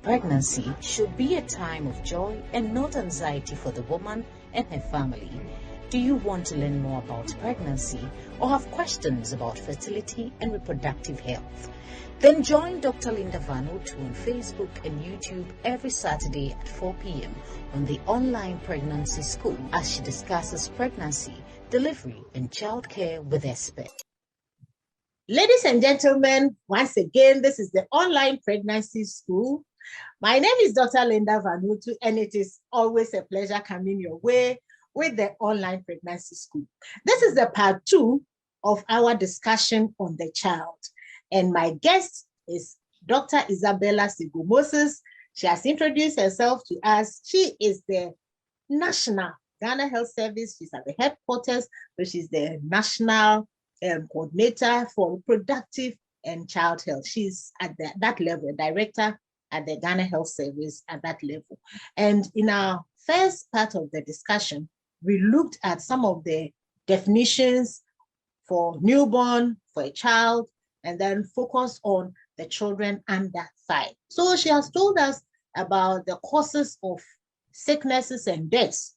Pregnancy should be a time of joy and not anxiety for the woman and her family. Do you want to learn more about pregnancy or have questions about fertility and reproductive health? Then join Dr. Linda Vanutu on Facebook and YouTube every Saturday at 4 p.m. on the online pregnancy school as she discusses pregnancy, delivery, and childcare with experts. Ladies and gentlemen, once again, this is the online pregnancy school. My name is Dr. Linda Vanutu, and it is always a pleasure coming your way with the online pregnancy school. This is the part 2 of our discussion on the child. And my guest is Dr. Isabella Sagoe-Moses. She has introduced herself to us. She is the National Ghana Health Service. She's at the headquarters, but she's the National Coordinator for Reproductive and Child Health. She's at that level, Director at the Ghana Health Service at that level. And in our first part of the discussion, we looked at some of the definitions for newborn, for a child, and then focus on the children under 5. So she has told us about the causes of sicknesses and deaths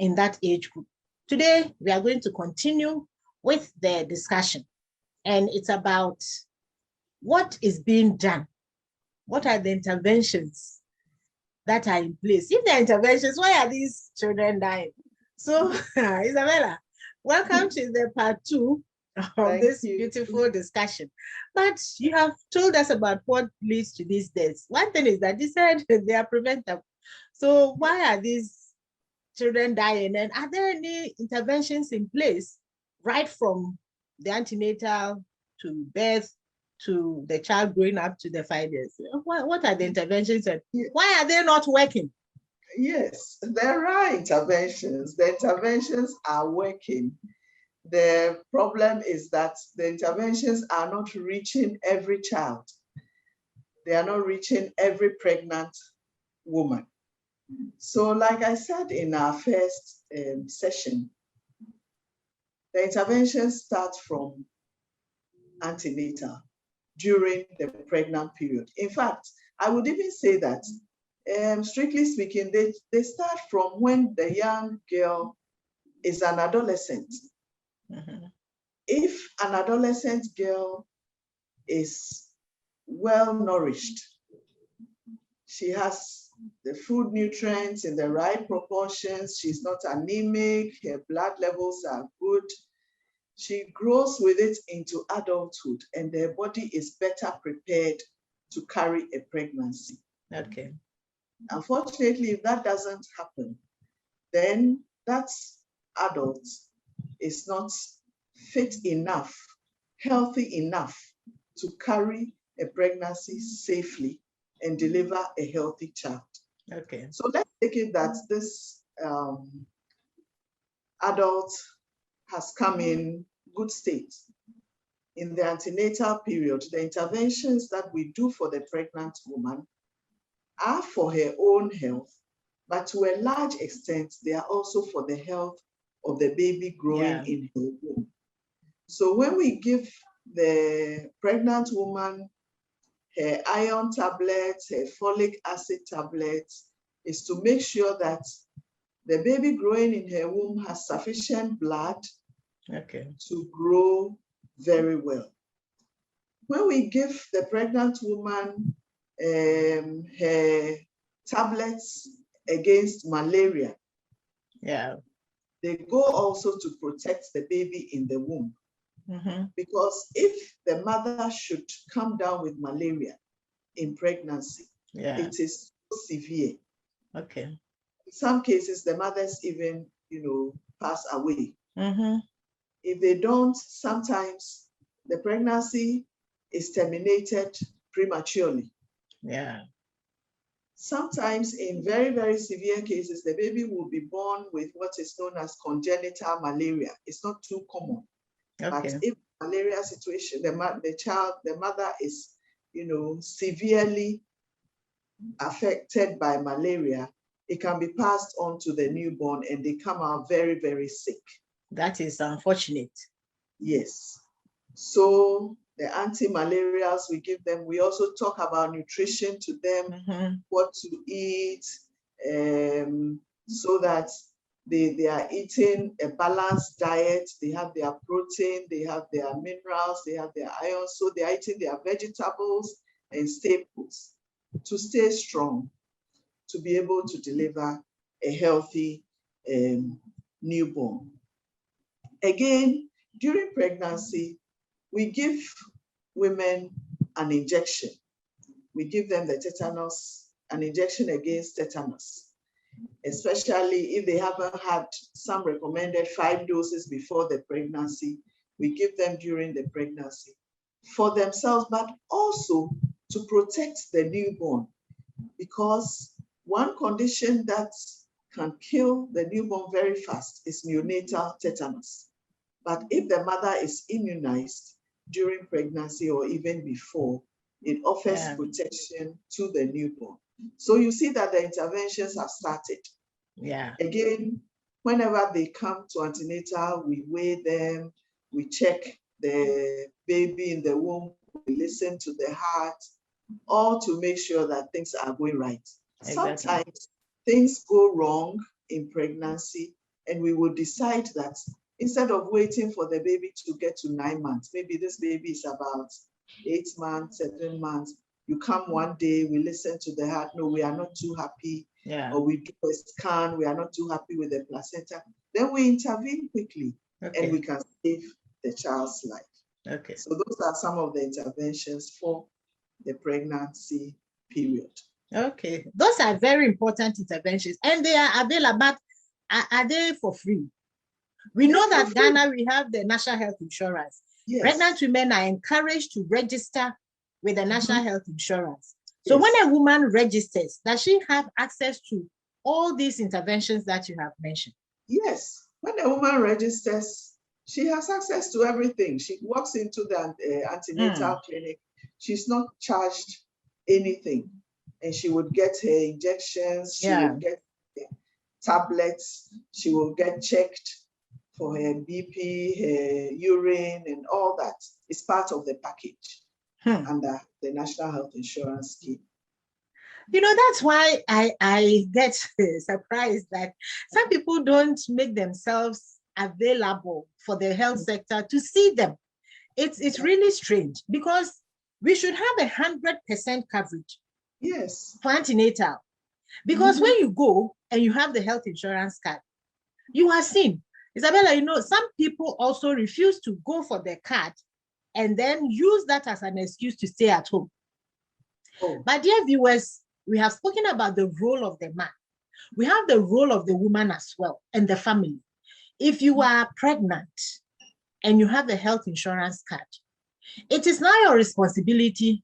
in that age group. Today, we are going to continue with the discussion, and it's about what is being done. What are the interventions that are in place? If there are interventions, why are these children dying? So, Isabella, welcome to the part 2 of this beautiful discussion. But you have told us about what leads to these deaths. One thing is that you said they are preventable. So why are these children dying? And are there any interventions in place right from the antenatal to birth to the child growing up to the 5 years? What are the interventions and why are they not working? Yes, there are interventions. The interventions are working. The problem is that the interventions are not reaching every child. They are not reaching every pregnant woman. So like I said in our first session, the interventions start from antenatal during the pregnant period. In fact, I would even say that strictly speaking, they start from when the young girl is an adolescent. Mm-hmm. If an adolescent girl is well nourished, she has the food nutrients in the right proportions, she's not anemic, her blood levels are good, she grows with it into adulthood and their body is better prepared to carry a pregnancy. Okay. Unfortunately, if that doesn't happen, then that adult is not fit enough, healthy enough to carry a pregnancy safely and deliver a healthy child. Okay. So let's take it that this adult has come in good state. In the antenatal period, the interventions that we do for the pregnant woman are for her own health, but to a large extent, they are also for the health of the baby growing in her womb. So when we give the pregnant woman her iron tablets, her folic acid tablets, is to make sure that the baby growing in her womb has sufficient blood to grow very well. When we give the pregnant woman her tablets against malaria, they go also to protect the baby in the womb. Mm-hmm. Because if the mother should come down with malaria in pregnancy, it is so severe. Okay. In some cases, the mothers even, pass away. Mm-hmm. If they don't, sometimes the pregnancy is terminated prematurely. Yeah. Sometimes in very, very severe cases, the baby will be born with what is known as congenital malaria. It's not too common. Okay. But if malaria situation, the mother is, severely affected by malaria, it can be passed on to the newborn and they come out very, very sick. That is unfortunate. Yes. So The anti-malarials we give them. We also talk about nutrition to them, what to eat, so that they are eating a balanced diet. They have their protein, they have their minerals, they have their iron. So they are eating their vegetables and staples to stay strong, to be able to deliver a healthy newborn. Again, during pregnancy, we give women an injection. We give them the tetanus, an injection against tetanus, especially if they haven't had some recommended 5 doses before the pregnancy. We give them during the pregnancy for themselves, but also to protect the newborn, because one condition that can kill the newborn very fast is neonatal tetanus. But if the mother is immunized during pregnancy or even before, it offers protection to the newborn. So you see that the interventions have started. Again, whenever they come to antenatal, we weigh them, we check the baby in the womb, we listen to the heart, all to make sure that things are going right. Exactly. Sometimes things go wrong in pregnancy, and we will decide that instead of waiting for the baby to get to 9 months, maybe this baby is about 8 months, 7 months, you come one day, we listen to the heart, no, we are not too happy, or we do a scan, we are not too happy with the placenta, then we intervene quickly, and we can save the child's life. So those are some of the interventions for the pregnancy period. Those are very important interventions, and they are available, but are they for free? We know that Ghana, we have the National Health Insurance. Pregnant women are encouraged to register with the National Health Insurance. So when a woman registers, does she have access to all these interventions that you have mentioned? Yes. When a woman registers, she has access to everything. She walks into the antenatal clinic. She's not charged anything. And she would get her injections. She would get tablets. She will get checked for her BP, her urine, and all that. It's part of the package under the National Health Insurance Scheme. You know, that's why I get surprised that some people don't make themselves available for the health sector to see them. It's really strange, because we should have 100% coverage for antenatal. Because when you go and you have the health insurance card, you are seen. Isabella, you know, some people also refuse to go for their card and then use that as an excuse to stay at home. But dear viewers, we have spoken about the role of the man. We have the role of the woman as well, and the family. If you are pregnant and you have a health insurance card, it is now your responsibility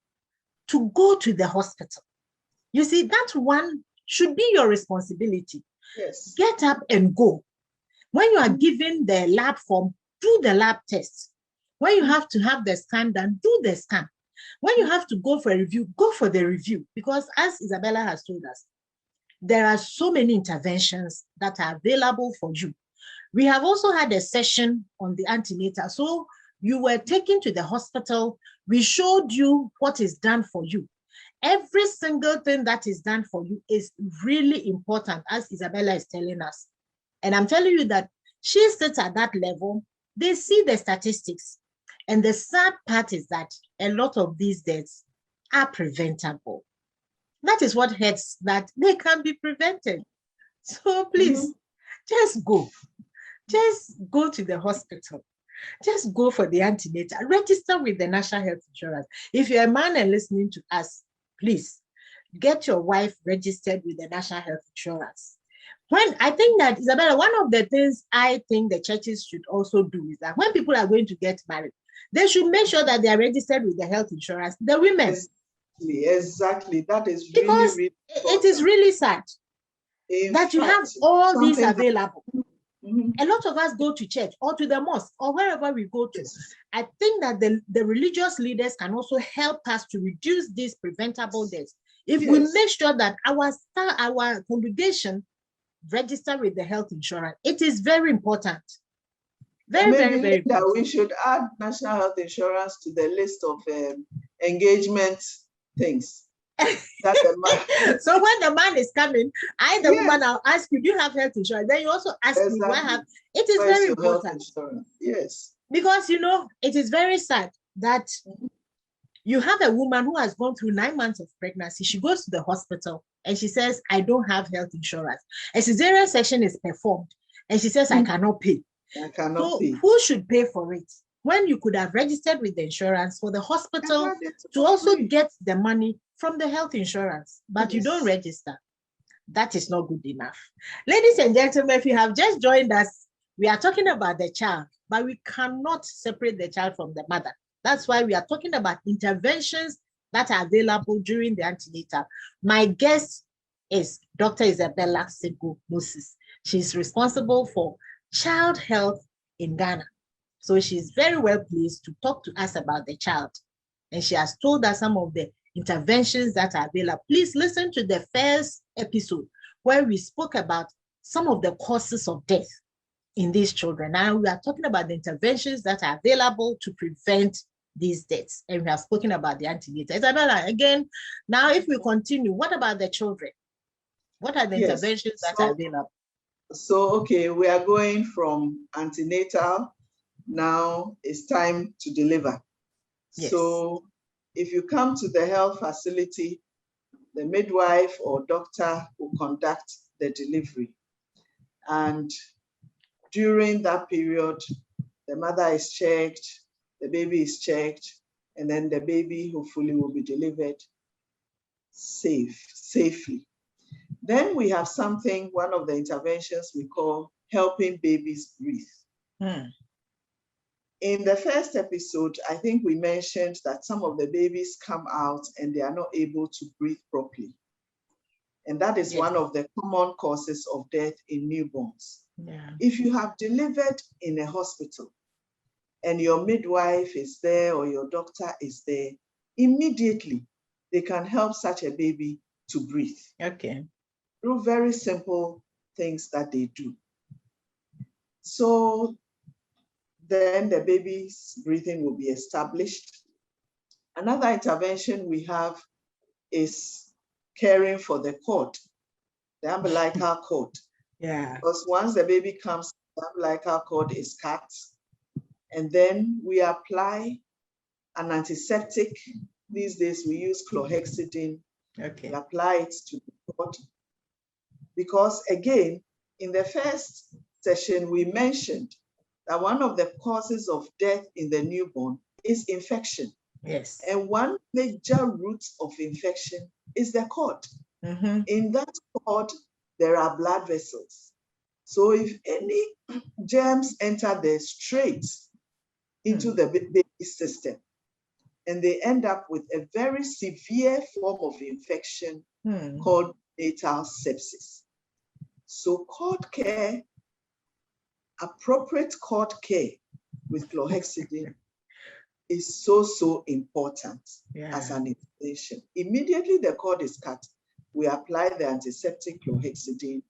to go to the hospital. You see, that one should be your responsibility. Get up and go. When you are given the lab form, do the lab tests. When you have to have the scan done, do the scan. When you have to go for a review, go for the review. Because as Isabella has told us, there are so many interventions that are available for you. We have also had a session on the antenatal. So you were taken to the hospital. We showed you what is done for you. Every single thing that is done for you is really important, as Isabella is telling us. And I'm telling you that she sits at that level. They see the statistics. And the sad part is that a lot of these deaths are preventable. That is what hurts, that they can be prevented. So please, just go. Just go to the hospital. Just go for the antenatal. Register with the National Health Insurance. If you're a man and listening to us, please get your wife registered with the National Health Insurance. When I think that, Isabella, one of the things I think the churches should also do is that when people are going to get married, they should make sure that they are registered with the health insurance, the women. Exactly. That is because really it is really sad that you have all these available. A lot of us go to church or to the mosque or wherever we go to. I think that the religious leaders can also help us to reduce these preventable deaths. If we make sure that our congregation register with the health insurance, it is very important. Very, maybe very, very that good. we should add national health insurance to the list of engagement things. That the man. So when the man is coming, the Yes. woman, I'll ask you, do you have health insurance? Then you also ask me, do I have? Exactly. It is Where's very your health important. insurance? Yes. Because, it is very sad that you have a woman who has gone through 9 months of pregnancy. She goes to the hospital and she says, I don't have health insurance. A cesarean section is performed and she says, I cannot pay. I cannot pay. Who should pay for it? When you could have registered with the insurance for the hospital to also get the money from the health insurance, but you don't register. That is not good enough. Ladies and gentlemen, if you have just joined us, we are talking about the child, but we cannot separate the child from the mother. That's why we are talking about interventions that are available during the antenatal. My guest is Dr. Isabella Sagoe-Moses. She's responsible for child health in Ghana. So she's very well pleased to talk to us about the child. And she has told us some of the interventions that are available. Please listen to the first episode where we spoke about some of the causes of death in these children. Now we are talking about the interventions that are available to prevent these deaths. And we have spoken about the antenatal. Isabella, again, now if we continue, what about the children? What are the interventions that are available? So, okay, we are going from antenatal. Now it's time to deliver. Yes. So if you come to the health facility, the midwife or doctor will conduct the delivery. And during that period, the mother is checked, the baby is checked, and then the baby hopefully will be delivered safely. Then we have one of the interventions we call helping babies breathe. In the first episode, I think we mentioned that some of the babies come out and they are not able to breathe properly. And that is one of the common causes of death in newborns. Yeah. If you have delivered in a hospital and your midwife is there or your doctor is there, immediately they can help such a baby to breathe. Okay. Through very simple things that they do. So then the baby's breathing will be established. Another intervention we have is caring for the cord, the umbilical cord. Yeah. Because once the baby comes, the umbilical cord is cut, and then we apply an antiseptic. These days we use chlorhexidine. Okay. We apply it to the cord. Because again, in the first session, we mentioned that one of the causes of death in the newborn is infection. Yes. And one major root of infection is the cord. In that cord, there are blood vessels. So if any germs enter there straight into the baby's system, and they end up with a very severe form of infection called natal sepsis. So cord care, appropriate cord care with chlorhexidine is so important as an intervention. Immediately the cord is cut, we apply the antiseptic chlorhexidine,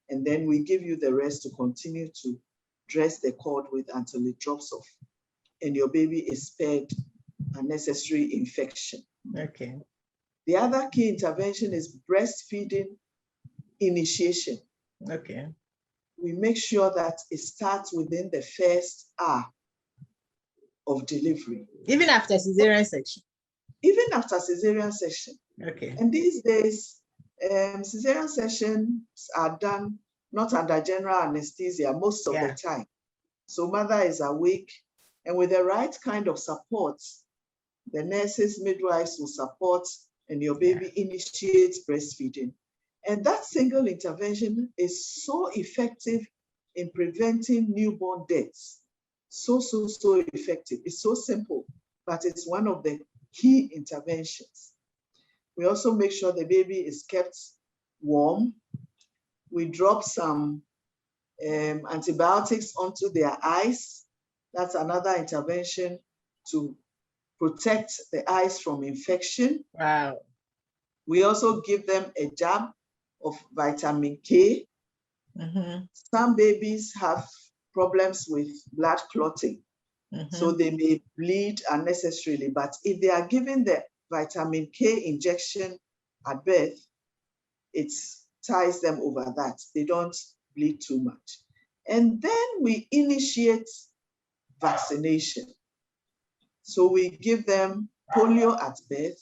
and then we give you the rest to continue to dress the cord with until it drops off, and your baby is spared unnecessary infection. Okay. The other key intervention is breastfeeding initiation. Okay. We make sure that it starts within the first hour of delivery. Even after cesarean section? Even after cesarean section. Okay. And these days, cesarean sections are done not under general anesthesia most of the time. So mother is awake, and with the right kind of support, the nurses, midwives will support, and your baby initiates breastfeeding. And that single intervention is so effective in preventing newborn deaths. So effective. It's so simple, but it's one of the key interventions. We also make sure the baby is kept warm. We drop some antibiotics onto their eyes. That's another intervention to protect the eyes from infection. Wow. We also give them a jab of vitamin K. Some babies have problems with blood clotting. So they may bleed unnecessarily, but if they are given the vitamin K injection at birth, it ties them over that. They don't bleed too much. And then we initiate vaccination. So we give them polio at birth,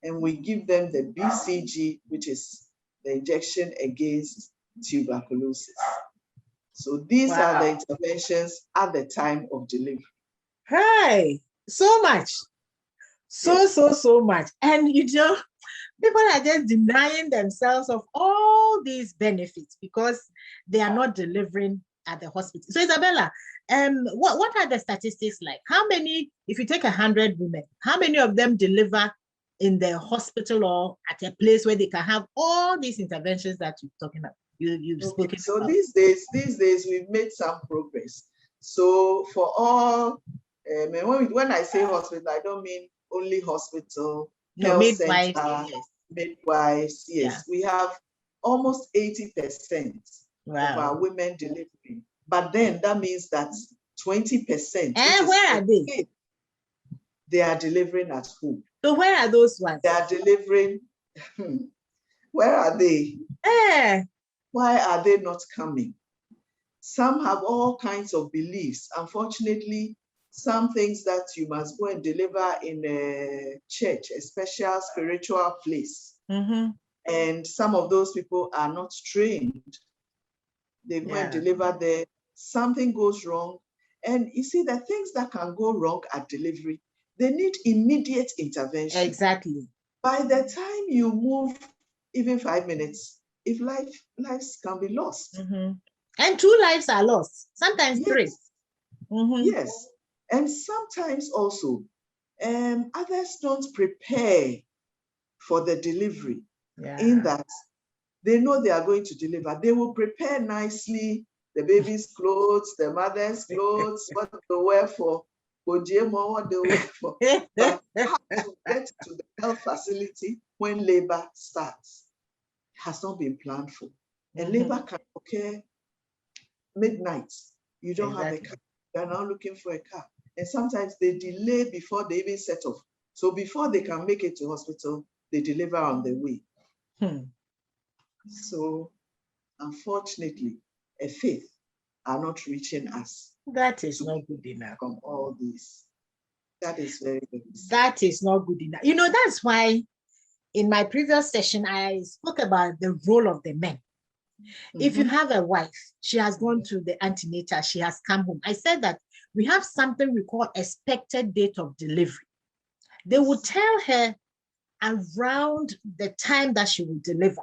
and we give them the BCG, which is the injection against tuberculosis. So these are the interventions at the time of delivery. Hi, so much. So much. And people are just denying themselves of all these benefits because they are not delivering at the hospital. So Isabella, what are the statistics like? How many, if you take 100 women, how many of them deliver in the hospital or at a place where they can have all these interventions that you're talking about? You've spoken so about. these days we've made some progress. So for all, when I say hospital, I don't mean only hospital, health midwives, center, yes. midwives, yes. We have almost 80% of our women delivering. But then that means that 20%. And where are they? They are delivering at home. So where are those ones? They are delivering. Where are they? Why are they not coming? Some have all kinds of beliefs. Unfortunately, some things that you must go and deliver in a church, a special spiritual place. And some of those people are not trained. They go and deliver there. Something goes wrong. And you see, the things that can go wrong at delivery, they need immediate intervention. Exactly. By the time you move even 5 minutes, if lives can be lost. And 2 lives are lost, sometimes 3. Yes. And sometimes also, others don't prepare for the delivery in that they know they are going to deliver. They will prepare nicely the baby's clothes, the mother's clothes, what they wear for Ojemo, what they wear for. But how to get to the health facility when labor starts has not been planned for. And labor can occur midnight. You don't have a car. You're now looking for a car. And sometimes they delay before they even set off. So before they can make it to hospital, they deliver on the way. So unfortunately, a fifth are not reaching us. That is not good enough. From all this. That is very good. That is not good enough. That's why in my previous session, I spoke about the role of the men. If you have a wife, she has gone to the antenatal, she has come home. I said that we have something we call expected date of delivery. They will tell her around the time that she will deliver.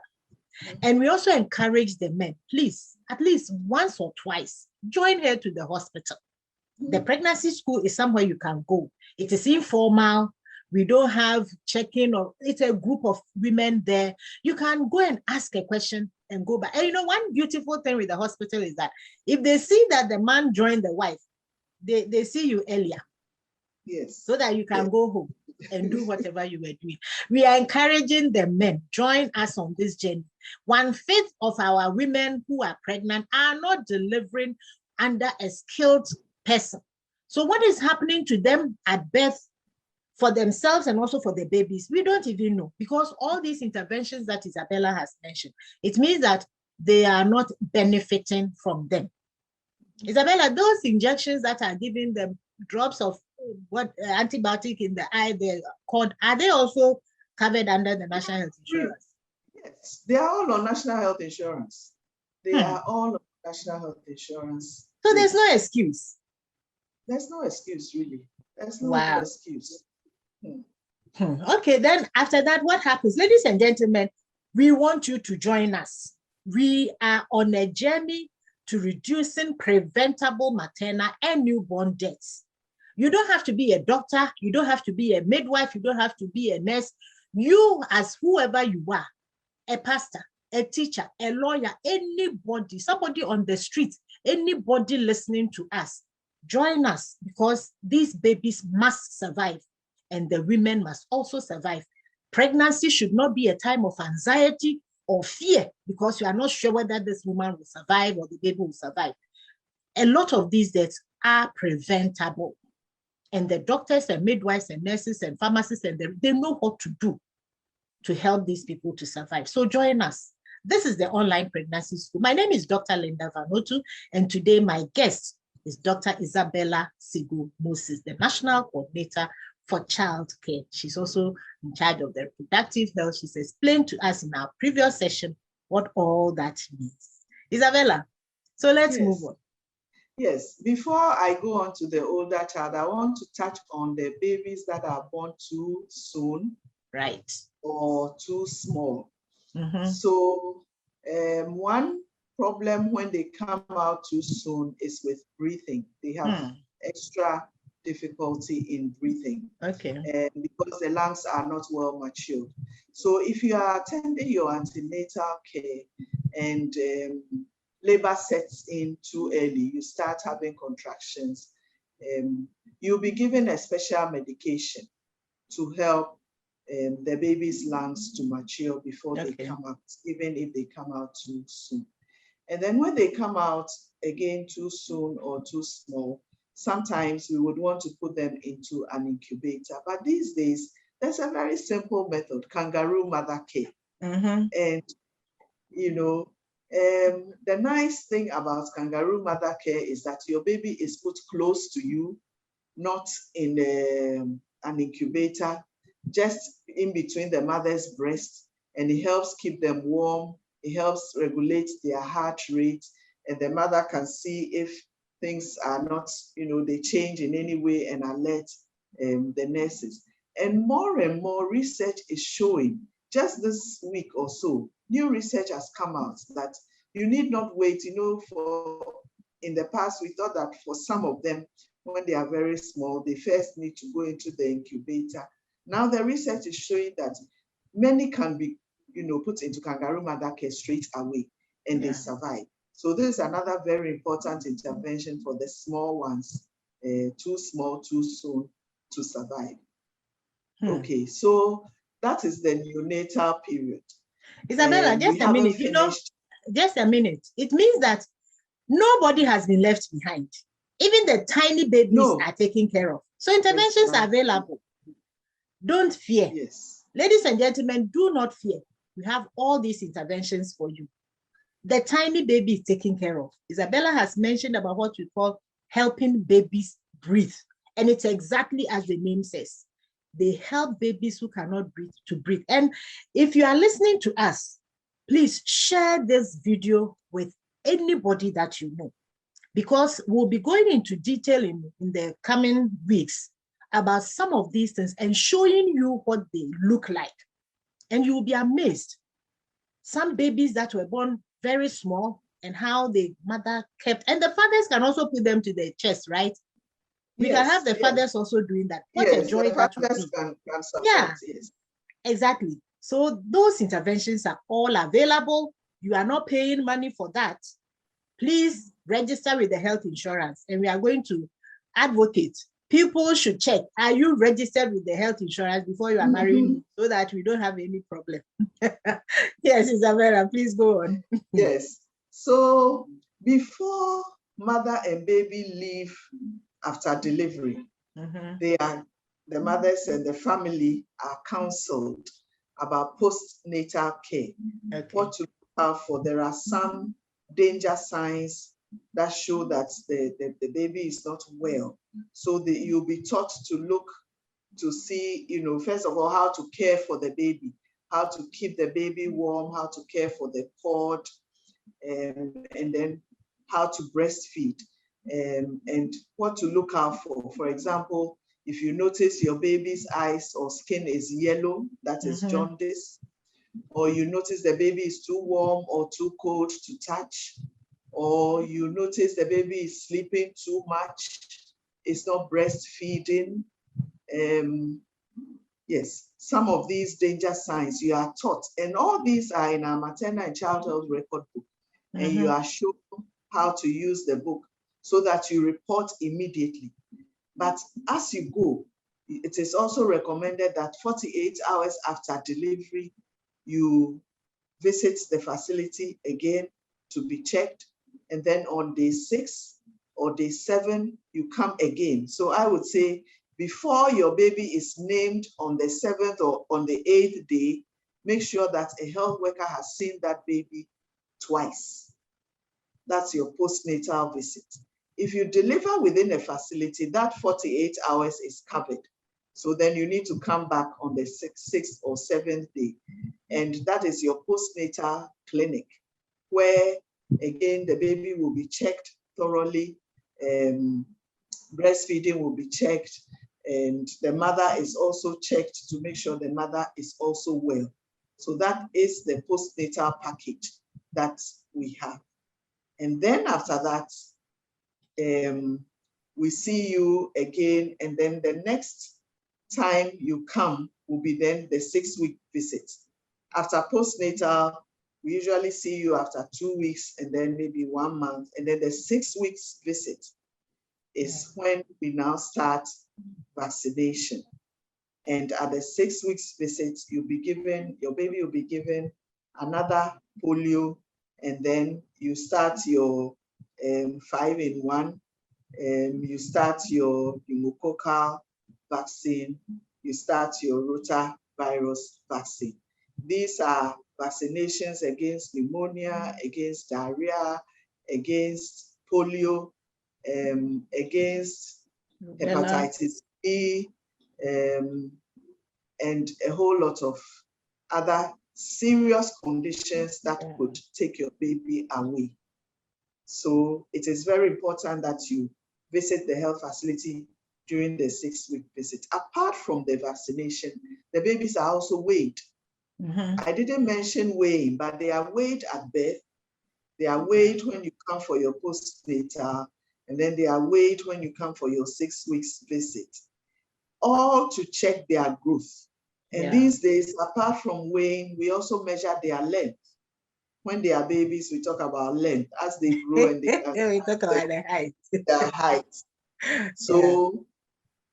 And we also encourage the men, please, at least once or twice, join her to the hospital. The pregnancy school is somewhere you can go. It is informal. We don't have check-in, or it's a group of women there. You can go and ask a question and go back. And one beautiful thing with the hospital is that if they see that the man joined the wife, they see you earlier. Yes. So that you can go home and do whatever you were doing. We are encouraging the men, join us on this journey. 1/5 of our women who are pregnant are not delivering under a skilled person. So what is happening to them at birth for themselves and also for the babies, we don't even know, because all these interventions that Isabella has mentioned, it means that they are not benefiting from them. Isabella, those injections that are giving them drops of antibiotic in the eye, they're called, are they also covered under the National Health Insurance? Yes, they are all on National Health Insurance. They are all on National Health Insurance. So there's no excuse. There's no excuse, really. There's no excuse. Okay, then after that, what happens? Ladies and gentlemen, we want you to join us. We are on a journey to reducing preventable maternal and newborn deaths. You don't have to be a doctor. You don't have to be a midwife. You don't have to be a nurse. You, as whoever you are, a pastor, a teacher, a lawyer, anybody, somebody on the street, anybody listening to us, join us, because these babies must survive and the women must also survive. Pregnancy should not be a time of anxiety or fear because you are not sure whether this woman will survive or the baby will survive. a lot of these deaths are preventable. And the doctors and midwives and nurses and pharmacists, and they know what to do to help these people to survive. So join us. This is the Online Pregnancy School. My name is Dr. Linda Vanutu, and today my guest is Dr. Isabella Sagoe-Moses, the National Coordinator for Child Care. She's also in charge of the reproductive health. She's explained to us in our previous session what all that means. Isabella, so let's move on. Yes, before I go on to the older child, I want to touch on the babies that are born too soon. Right. Or too small. Mm-hmm. So one problem when they come out too soon is with breathing. They have extra difficulty in breathing. Okay. Because the lungs are not well matured. So if you are attending your antenatal care and labor sets in too early, you start having contractions, you'll be given a special medication to help the baby's lungs to mature before they come out, even if they come out too soon. And then when they come out again too soon or too small, sometimes we would want to put them into an incubator. But these days, there's a very simple method, kangaroo mother care. Mm-hmm. And, you know, the nice thing about kangaroo mother care is that your baby is put close to you, not in an incubator, just in between the mother's breast, and it helps keep them warm. It helps regulate their heart rate, and the mother can see if things are not, they change in any way and alert the nurses. And more research is showing, just this week or so, new research has come out that you need not wait, in the past, we thought that for some of them, when they are very small, they first need to go into the incubator. Now the research is showing that many can be, put into kangaroo mother care straight away, and they survive. So this is another very important intervention for the small ones, too small, too soon to survive. Okay, so that is the neonatal period. Isabella, just a minute, just a minute. It means that nobody has been left behind. Even the tiny babies are taken care of. So interventions are available. Don't fear. Yes. Ladies and gentlemen, do not fear. We have all these interventions for you. The tiny baby is taken care of. Isabella has mentioned about what we call helping babies breathe. And it's exactly as the name says. They help babies who cannot breathe to breathe. And if you are listening to us, please share this video with anybody that you know, because we'll be going into detail in the coming weeks about some of these things and showing you what they look like. And you will be amazed. Some babies that were born very small and how the mother kept, and the fathers can also put them to their chest, right? We can have the fathers also doing that. What a joy that would be. Can support, yes, exactly. So those interventions are all available. You are not paying money for that. Please register with the health insurance, and we are going to advocate. People should check, are you registered with the health insurance before you are marrying, so that we don't have any problem. Yes, Isabella, please go on. Yes. So before mother and baby leave after delivery, the mothers and the family are counseled about postnatal care. What to look out for. There are some danger signs that show that the baby is not well. So you'll be taught to look to see, first of all, how to care for the baby, how to keep the baby warm, how to care for the cord, and then how to breastfeed, and what to look out for. For example, if you notice your baby's eyes or skin is yellow, that is jaundice, or you notice the baby is too warm or too cold to touch, or you notice the baby is sleeping too much, it's not breastfeeding. Yes, some of these danger signs you are taught, and all these are in our maternal and child health record book, and you are shown how to use the book so that you report immediately. But as you go, it is also recommended that 48 hours after delivery, you visit the facility again to be checked. And then on day 6 or day 7, you come again. So I would say before your baby is named on the 7th or on the 8th day, make sure that a health worker has seen that baby twice. That's your postnatal visit. If you deliver within a facility, that 48 hours is covered. So then you need to come back on the 6th or 7th day. And that is your postnatal clinic, where again, the baby will be checked thoroughly. Breastfeeding will be checked, and the mother is also checked to make sure the mother is also well. So that is the postnatal package that we have. And then after that, we see you again, and then the next time you come will be then the 6-week visit. After postnatal, we usually see you after 2 weeks and then maybe 1 month. And then the 6 weeks visit is when we now start vaccination. And at the 6 weeks visit, your baby will be given another polio, and then you start your 5-in-1. You start your pneumococcal vaccine, you start your rotavirus vaccine. These are vaccinations against pneumonia, against diarrhea, against polio, against hepatitis B, and a whole lot of other serious conditions that could take your baby away. So it is very important that you visit the health facility during the 6-week visit. Apart from the vaccination, the babies are also weighed. I didn't mention weighing, but they are weighed at birth. They are weighed when you come for your postnatal, and then they are weighed when you come for your 6 weeks visit, all to check their growth. And these days, apart from weighing, we also measure their length. When they are babies, we talk about length. As they grow and they we talk about the height. Their height. So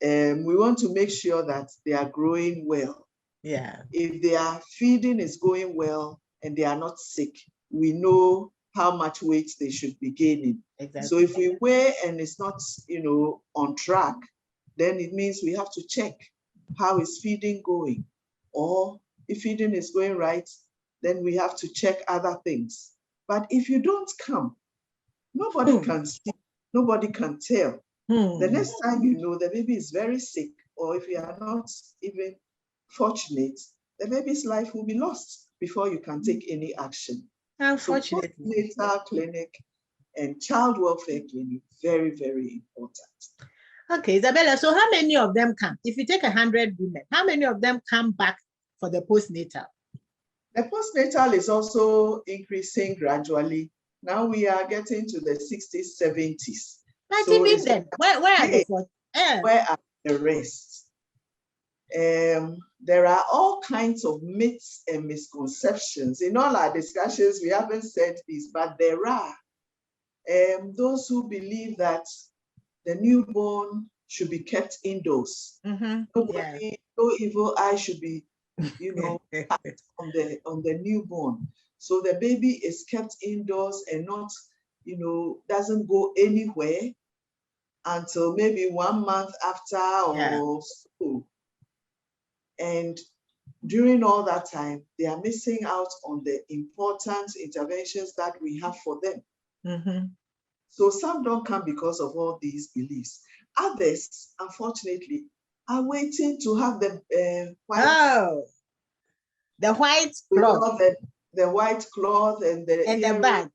we want to make sure that they are growing well. If their feeding is going well and they are not sick, we know how much weight they should be gaining. So if we weigh and it's not, on track, then it means we have to check how is feeding going. Or if feeding is going right, then we have to check other things. But if you don't come, nobody can see, nobody can tell. The next time you know the baby is very sick, or if you are not even fortunate, the baby's life will be lost before you can take any action. Unfortunately. So postnatal clinic and child welfare clinic, very, very important. Okay, Isabella, so how many of them come? If you take 100 women, how many of them come back for the postnatal? The postnatal is also increasing gradually. Now we are getting to the 60s, 70s. But so even then, where are the where are the rest? There are all kinds of myths and misconceptions. In all our discussions, we haven't said this, but there are those who believe that the newborn should be kept indoors. Nobody, no evil eye should be, on the newborn. So the baby is kept indoors and not, doesn't go anywhere until maybe 1 month after or so. And during all that time, they are missing out on the important interventions that we have for them. So some don't come because of all these beliefs. Others, unfortunately, are waiting to have the white. The white cloth. The white cloth and the bag.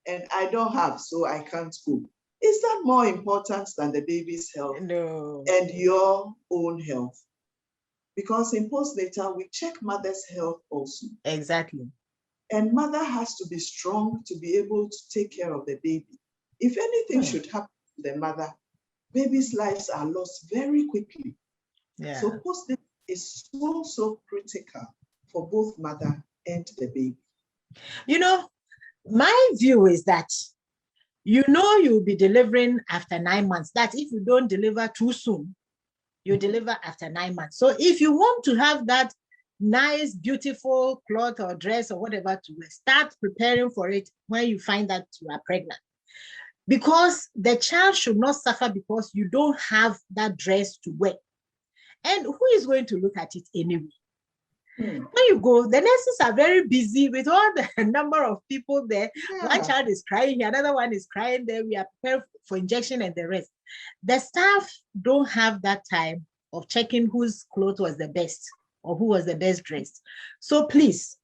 And I don't have, so I can't go. Is that more important than the baby's health? No. And your own health? Because in postnatal, we check mother's health also. Exactly. And mother has to be strong to be able to take care of the baby. If anything should happen to the mother, babies' lives are lost very quickly. So postnatal is so critical for both mother and the baby. My view is that you'll be delivering after 9 months. That if you don't deliver too soon, you deliver after 9 months. So if you want to have that nice, beautiful cloth or dress or whatever to wear, start preparing for it when you find that you are pregnant. because the child should not suffer because you don't have that dress to wear. And who is going to look at it anyway? When you go, the nurses are very busy with all the number of people there. Yeah. One child is crying, another one is crying there. We are prepared for injection and the rest. The staff don't have that time of checking whose clothes was the best or who was the best dressed. So please,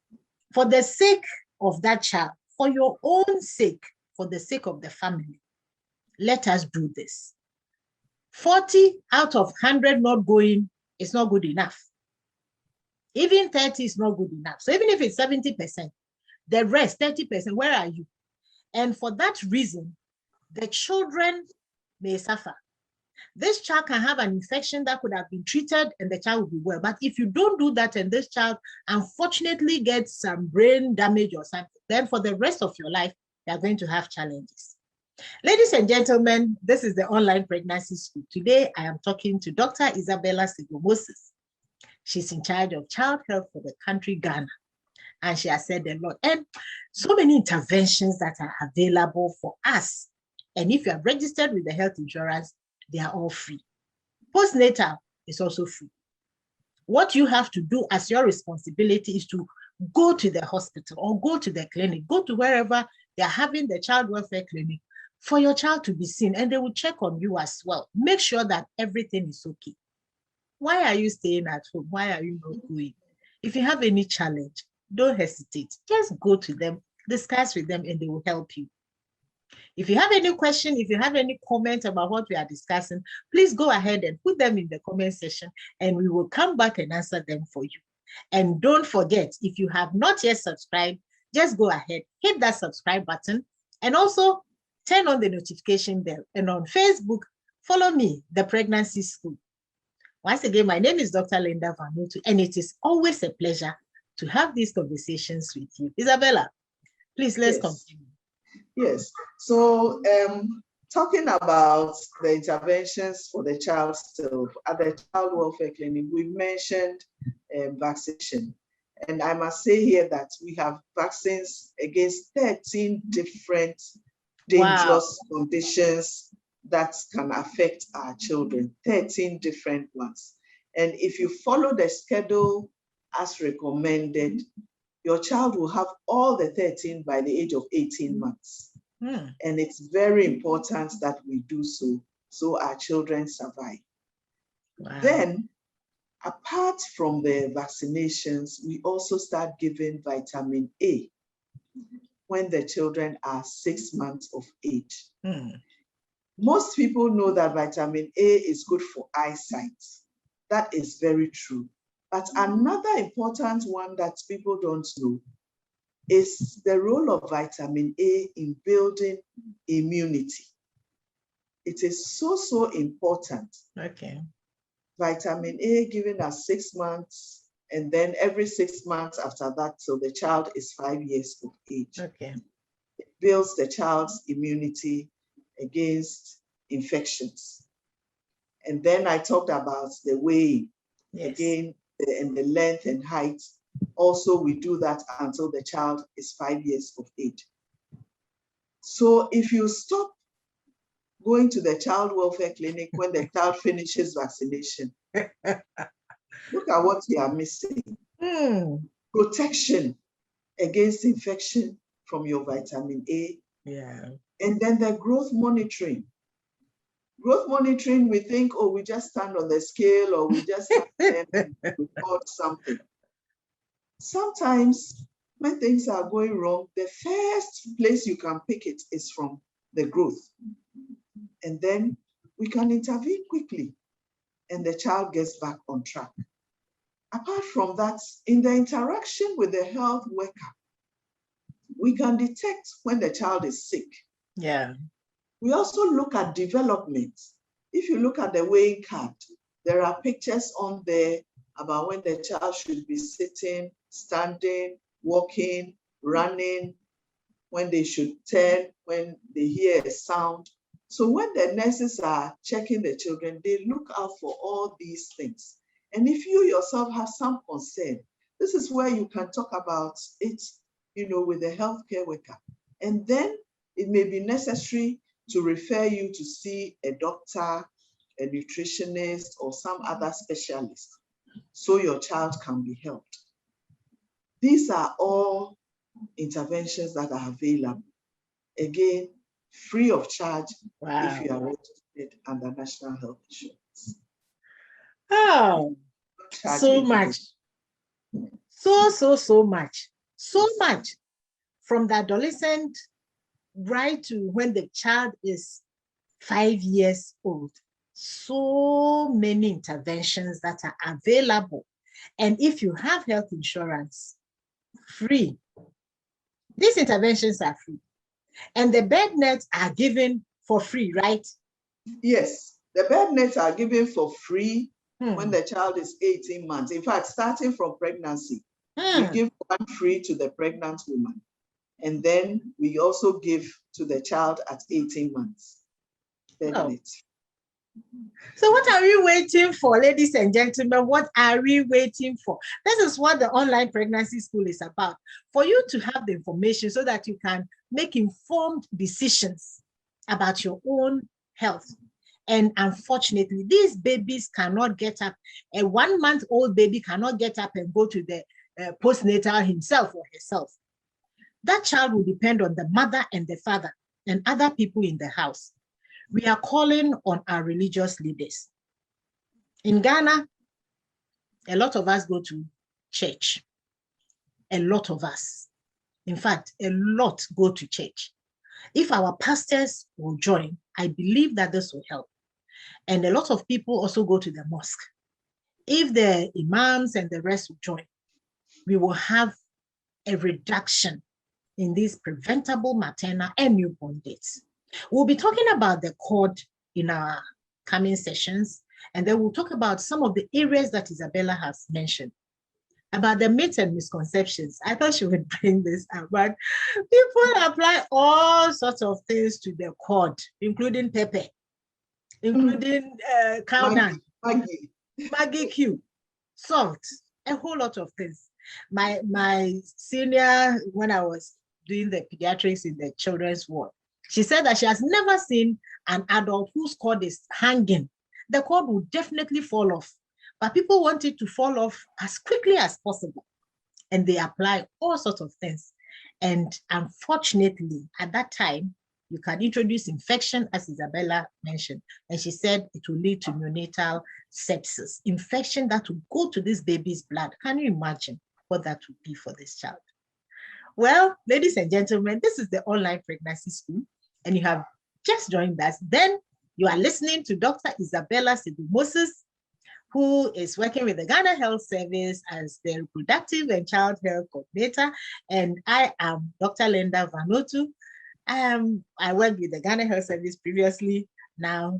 for the sake of that child, for your own sake, for the sake of the family, let us do this. 40 out of 100 not going is not good enough. Even 30 is not good enough. So even if it's 70%, the rest, 30%, where are you? And for that reason, the children may suffer. This child can have an infection that could have been treated and the child will be well. But if you don't do that and this child unfortunately gets some brain damage or something, then for the rest of your life, you are going to have challenges. Ladies and gentlemen, this is the Online Pregnancy School. Today, I am talking to Dr. Isabella Sagoe-Moses. She's in charge of child health for the country, Ghana. And she has said a lot. And so many interventions that are available for us. And if you are registered with the health insurance, they are all free. Postnatal is also free. What you have to do as your responsibility is to go to the hospital or go to the clinic, go to wherever they are having the child welfare clinic for your child to be seen, and they will check on you as well. Make sure that everything is okay. Why are you staying at home? Why are you not going? If you have any challenge, don't hesitate. Just go to them, discuss with them, and they will help you. If you have any question, if you have any comment about what we are discussing, please go ahead and put them in the comment section, and we will come back and answer them for you. And don't forget, if you have not yet subscribed, just go ahead, hit that subscribe button, and also turn on the notification bell. And on Facebook, follow me, The Pregnancy School. Once again, my name is Dr. Linda Vanutu, and it is always a pleasure to have these conversations with you. Isabella, please, let's continue. Yes. So talking about the interventions for the child still at the child welfare clinic, we mentioned vaccination. And I must say here that we have vaccines against 13 different dangerous conditions that can affect our children, 13 different ones. And if you follow the schedule as recommended, your child will have all the 13 by the age of 18 months. And it's very important that we do so our children survive. Then, apart from the vaccinations, we also start giving vitamin A when the children are 6 months of age. Most people know that vitamin A is good for eyesight. That is very true. But another important one that people don't know is the role of vitamin A in building immunity. It is so important. Okay. Vitamin A given at 6 months, and then every 6 months after that till the child is 5 years of age. Okay. It builds the child's immunity against infections. And then I talked about the weight, again, and the length and height. Also, we do that until the child is 5 years of age. So if you stop going to the child welfare clinic when the child finishes vaccination, look at what you are missing. Protection against infection from your vitamin A. And then the growth monitoring. Growth monitoring, we think, oh, we just stand on the scale or we just have to report something. Sometimes when things are going wrong, the first place you can pick it is from the growth. And then we can intervene quickly and the child gets back on track. Apart from that, in the interaction with the health worker, we can detect when the child is sick. We also look at development. If you look at the weighing card, there are pictures on there about when the child should be sitting, standing, walking, running, when they should turn, when they hear a sound. So when the nurses are checking the children, they look out for all these things. And if you yourself have some concern, this is where you can talk about it, with the healthcare worker. And then it may be necessary to refer you to see a doctor, a nutritionist, or some other specialist so your child can be helped. These are all interventions that are available. Again, free of charge if you are registered under National Health Insurance. Oh, so much. So much. So much. From the adolescent right to when the child is 5 years old. So many interventions that are available. And if you have health insurance, free. These interventions are free. And the bed nets are given for free, right? Yes, the bed nets are given for free when the child is 18 months. In fact, starting from pregnancy, we give one free to the pregnant woman. And then we also give to the child at 18 months. Bed nets. So what are we waiting for, ladies and gentlemen? What are we waiting for? This is what the online pregnancy school is about. For you to have the information so that you can make informed decisions about your own health. And unfortunately, these babies cannot get up. A 1-month-old baby cannot get up and go to the postnatal himself or herself. That child will depend on the mother and the father and other people in the house. We are calling on our religious leaders. In Ghana, a lot of us go to church. A lot of us. In fact, a lot go to church. If our pastors will join, I believe that this will help. And a lot of people also go to the mosque. If the imams and the rest will join, we will have a reduction in these preventable maternal and newborn deaths. We'll be talking about the cord in our coming sessions, and then we'll talk about some of the areas that Isabella has mentioned, about the myths and misconceptions. I thought she would bring this up, but people apply all sorts of things to the cord, including pepper, including cow dung, Maggi cube, salt, a whole lot of things. My senior, when I was doing the pediatrics in the children's ward, she said that she has never seen an adult whose cord is hanging. The cord will definitely fall off, but people want it to fall off as quickly as possible. And they apply all sorts of things. And unfortunately, at that time, you can introduce infection, as Isabella mentioned. And she said it will lead to neonatal sepsis, infection that will go to this baby's blood. Can you imagine what that would be for this child? Well, ladies and gentlemen, this is the online pregnancy school, and you have just joined us. Then you are listening to Dr. Isabella Sagoe-Moses, who is working with the Ghana Health Service as the Reproductive and Child Health Coordinator. And I am Dr. Linda Vanutu. I worked with the Ghana Health Service previously, now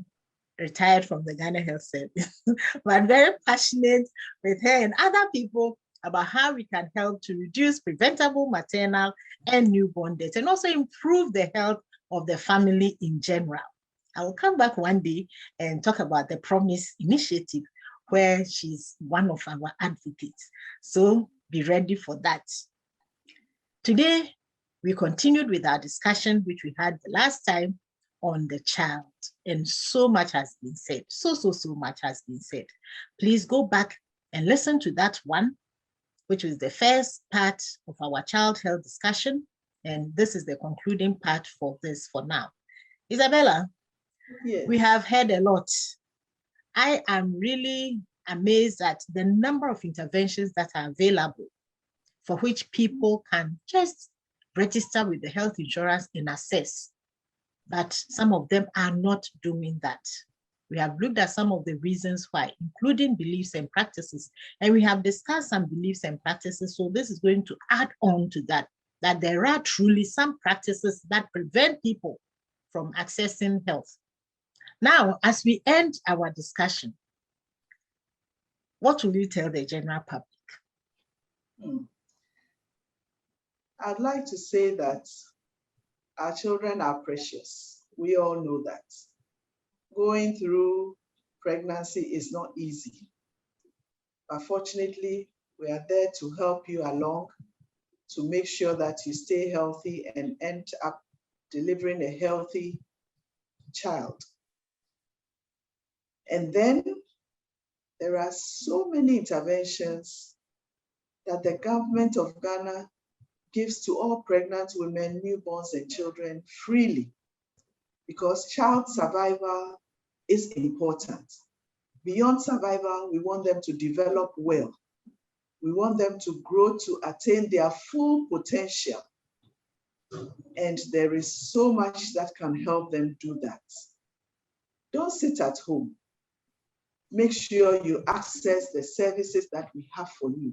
retired from the Ghana Health Service, but very passionate with her and other people about how we can help to reduce preventable maternal and newborn deaths and also improve the health of the family in general. I will come back one day and talk about the Promise Initiative, where she's one of our advocates. So be ready for that. Today, we continued with our discussion, which we had the last time, on the child. And so much has been said. So much has been said. Please go back and listen to that one, which is the first part of our child health discussion. And this is the concluding part for this for now. Isabella, yes. We have heard a lot. I am really amazed at the number of interventions that are available for which people can just register with the health insurance and assess. But some of them are not doing that. We have looked at some of the reasons why, including beliefs and practices, and we have discussed some beliefs and practices. So this is going to add on to that, that there are truly some practices that prevent people from accessing health. Now, as we end our discussion, what will you tell the general public? I'd like to say that our children are precious. We all know that. Going through pregnancy is not easy. But fortunately, we are there to help you along, to make sure that you stay healthy and end up delivering a healthy child. And then there are so many interventions that the government of Ghana gives to all pregnant women, newborns, and children freely, because child survival is important. Beyond survival, we want them to develop well. We want them to grow to attain their full potential. And there is so much that can help them do that. Don't sit at home. Make sure you access the services that we have for you.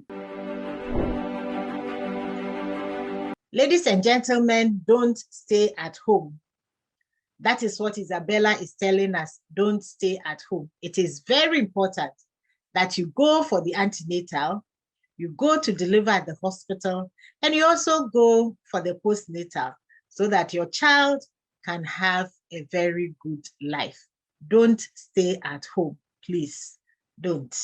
Ladies and gentlemen, don't stay at home. That is what Isabella is telling us. Don't stay at home. It is very important that you go for the antenatal, you go to deliver at the hospital, and you also go for the postnatal so that your child can have a very good life. Don't stay at home, please. Don't.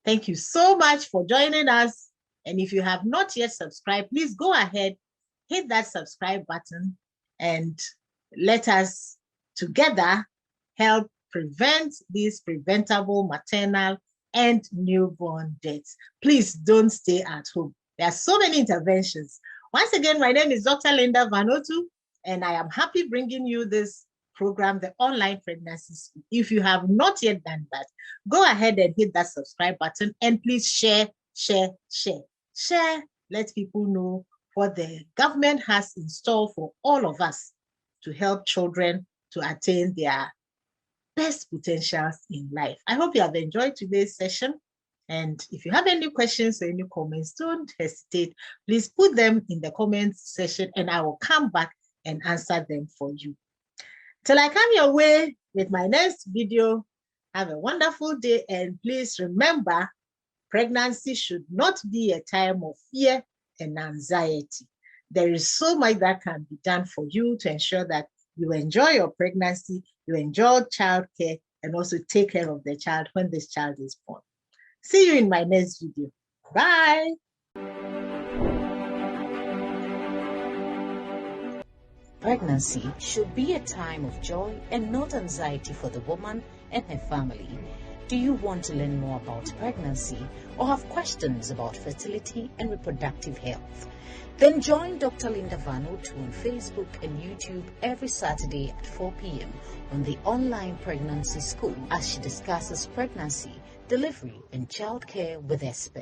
Thank you so much for joining us. And if you have not yet subscribed, please go ahead, hit that subscribe button, and let us together help prevent these preventable maternal and newborn deaths. Please don't stay at home. There are so many interventions. Once again, my name is Dr. Linda Vanotu, and I am happy bringing you this program, the Online Pregnancy School. If you have not yet done that, go ahead and hit that subscribe button, and please share. Let people know what the government has in store for all of us to help children to attain their best potentials in life. I hope you have enjoyed today's session. And if you have any questions or any comments, don't hesitate. Please put them in the comments section and I will come back and answer them for you. Till I come your way with my next video, have a wonderful day, and please remember, pregnancy should not be a time of fear and anxiety. There is so much that can be done for you to ensure that you enjoy your pregnancy, you enjoy childcare, and also take care of the child when this child is born. See you in my next video. Bye. Pregnancy should be a time of joy and not anxiety for the woman and her family. Do you want to learn more about pregnancy or have questions about fertility and reproductive health? Then join Dr. Linda Vanotu on Facebook and YouTube every Saturday at 4 p.m. on the Online Pregnancy School as she discusses pregnancy, delivery, and childcare with experts.